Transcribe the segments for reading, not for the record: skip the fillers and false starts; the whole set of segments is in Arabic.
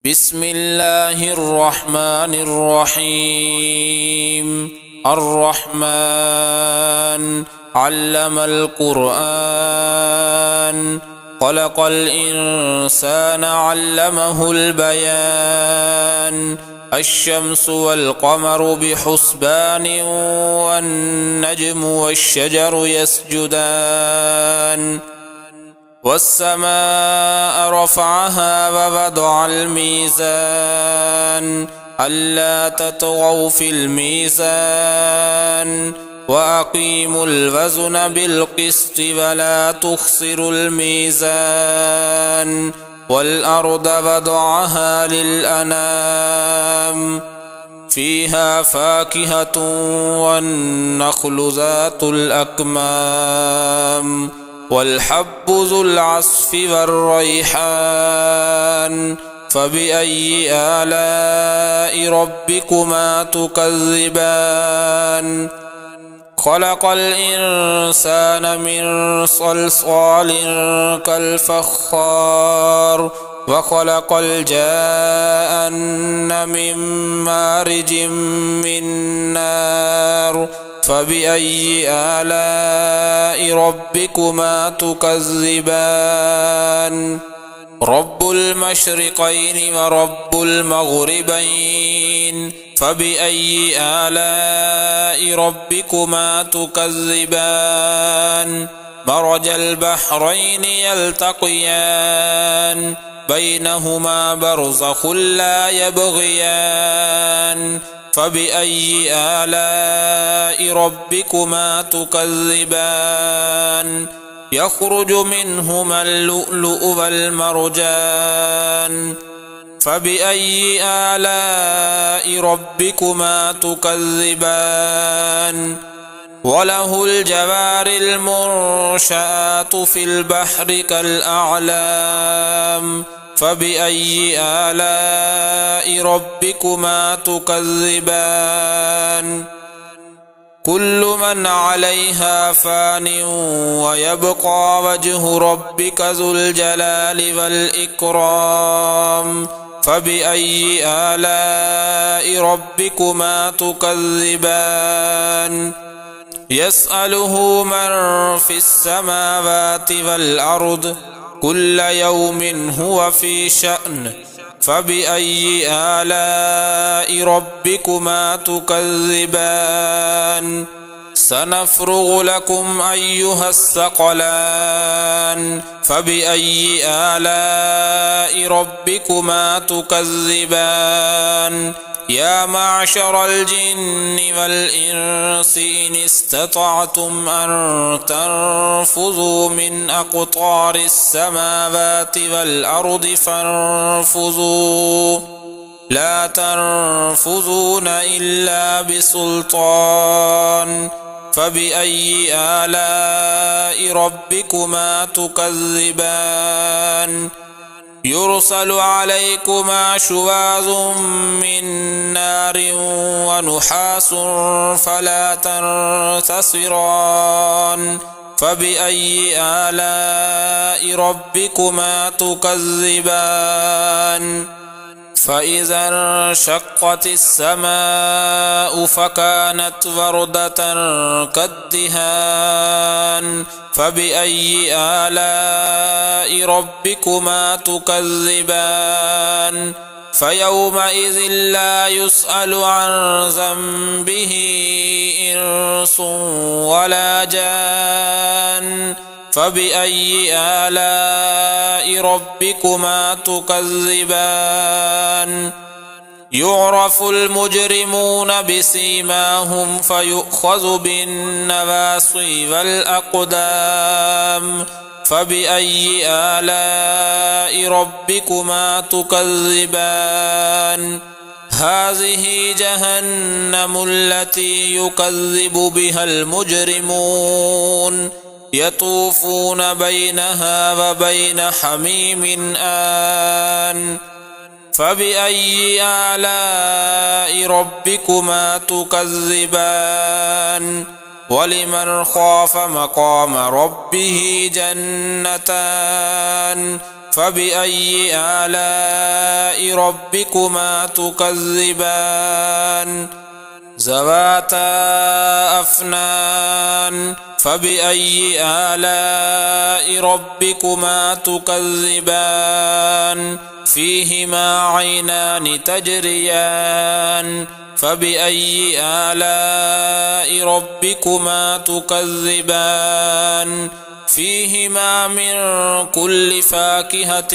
بسم الله الرحمن الرحيم. الرحمن علم القرآن، خلق الإنسان علمه البيان. الشمس والقمر بحسبان، والنجم والشجر يسجدان. والسماء رفعها ووضع الميزان، ألا تطغوا في الميزان، وأقيموا الوزن بالقسط ولا تخسروا الميزان. والأرض وضعها للأنام، فيها فاكهة والنخل ذات الأكمام، والحب ذو العصف والريحان. فبأي آلاء ربكما تكذبان؟ خلق الإنسان من صلصال كالفخار، وخلق الجان من مارج من نار. فبأي آلاء ربكما تكذبان؟ رب المشرقين ورب المغربين، فبأي آلاء ربكما تكذبان؟ مرج البحرين يلتقيان، بينهما برزخ لا يبغيان. فبأي آلاء ربكما تكذبان؟ يخرج منهما اللؤلؤ والمرجان. فبأي آلاء ربكما تكذبان؟ وله الجوار المنشآت في البحر كالأعلام. فبأي آلاء ربكما تكذبان؟ كل من عليها فان، ويبقى وجه ربك ذو الجلال والإكرام. فبأي آلاء ربكما تكذبان؟ يسأله من في السماوات والأرض، كل يوم هو في شأن. فبأي آلاء ربكما تكذبان؟ سنفرغ لكم أيها الثقلان. فبأي آلاء ربكما تكذبان؟ يا معشر الجن والإنس إن استطعتم أن تنفذوا من أقطار السماوات والأرض فانفذوا، لا تنفذون إلا بسلطان. فبأي آلاء ربكما تكذبان؟ يرسل عليكما شواظ من نار ونحاس فلا تنتصران. فبأي آلاء ربكما تكذبان؟ فإذا انشقت السماء فكانت وردة كالدهان. فبأي آلاء ربكما تكذبان؟ فيومئذ لا يسأل عن ذنبه إنس ولا جان. فبأي آلاء ربكما تكذبان؟ يعرف المجرمون بسيماهم فيؤخذ بالنواصي والأقدام. فبأي آلاء ربكما تكذبان؟ هذه جهنم التي يكذب بها المجرمون، يطوفون بينها وبين حميم آن. فبأي آلاء ربكما تكذبان؟ ولمن خاف مقام ربه جنتان، فبأي آلاء ربكما تكذبان ذواتا أفنان فبأي آلاء ربكما تكذبان فيهما عينان تجريان فبأي آلاء ربكما تكذبان فيهما من كل فاكهة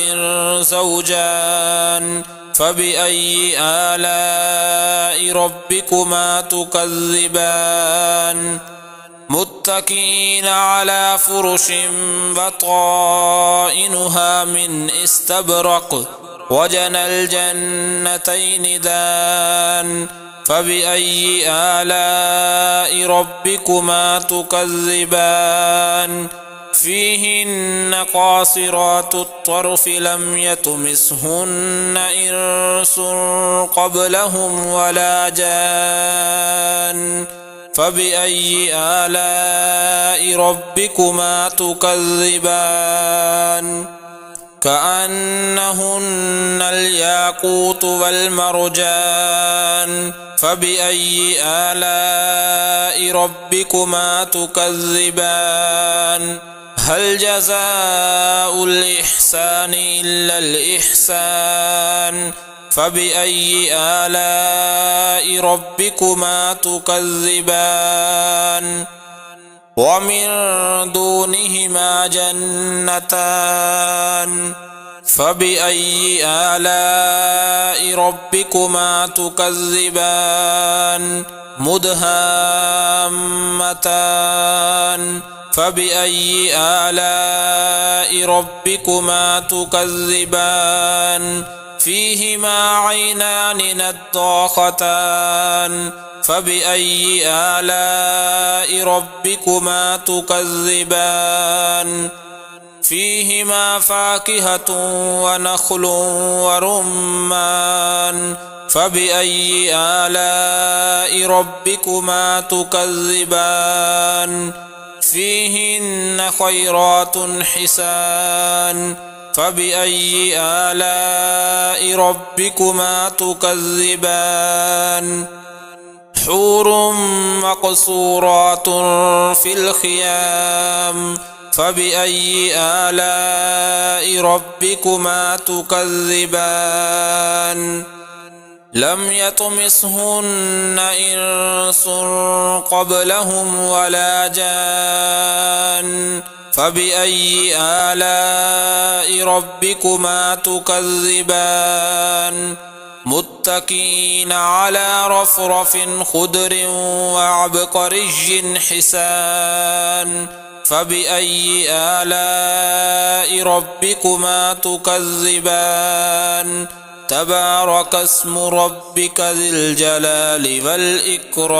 زوجان فبأي آلاء ربكما تكذبان متكئين على فرش بطائنها من استبرق وجنى الجنتين دان فبأي آلاء ربكما تكذبان فيهن قاصرات الطرف لم يطمثهن إنس قبلهم ولا جان فبأي آلاء ربكما تكذبان كأنهن الياقوت والمرجان فبأي آلاء ربكما تكذبان هل جزاء الإحسان إلا الإحسان فبأي آلاء ربكما تكذبان ومن دونهما جنتان فبأي آلاء ربكما تكذبان مدهامتان فبأي آلاء ربكما تكذبان فيهما عينان نضاختان فبأي آلاء ربكما تكذبان فيهما فاكهة ونخل ورمان فبأي آلاء ربكما تكذبان فيهن خيرات حسان فبأي آلاء ربكما تكذبان حور مقصورات في الخيام فبأي آلاء ربكما تكذبان لم يطمثهن إنس قبلهم ولا جان فبأي آلاء ربكما تكذبان متكئين على رفرف خضر وعبقري حسان فبأي آلاء ربكما تكذبان تبارك اسم ربك ذي الجلال والإكرام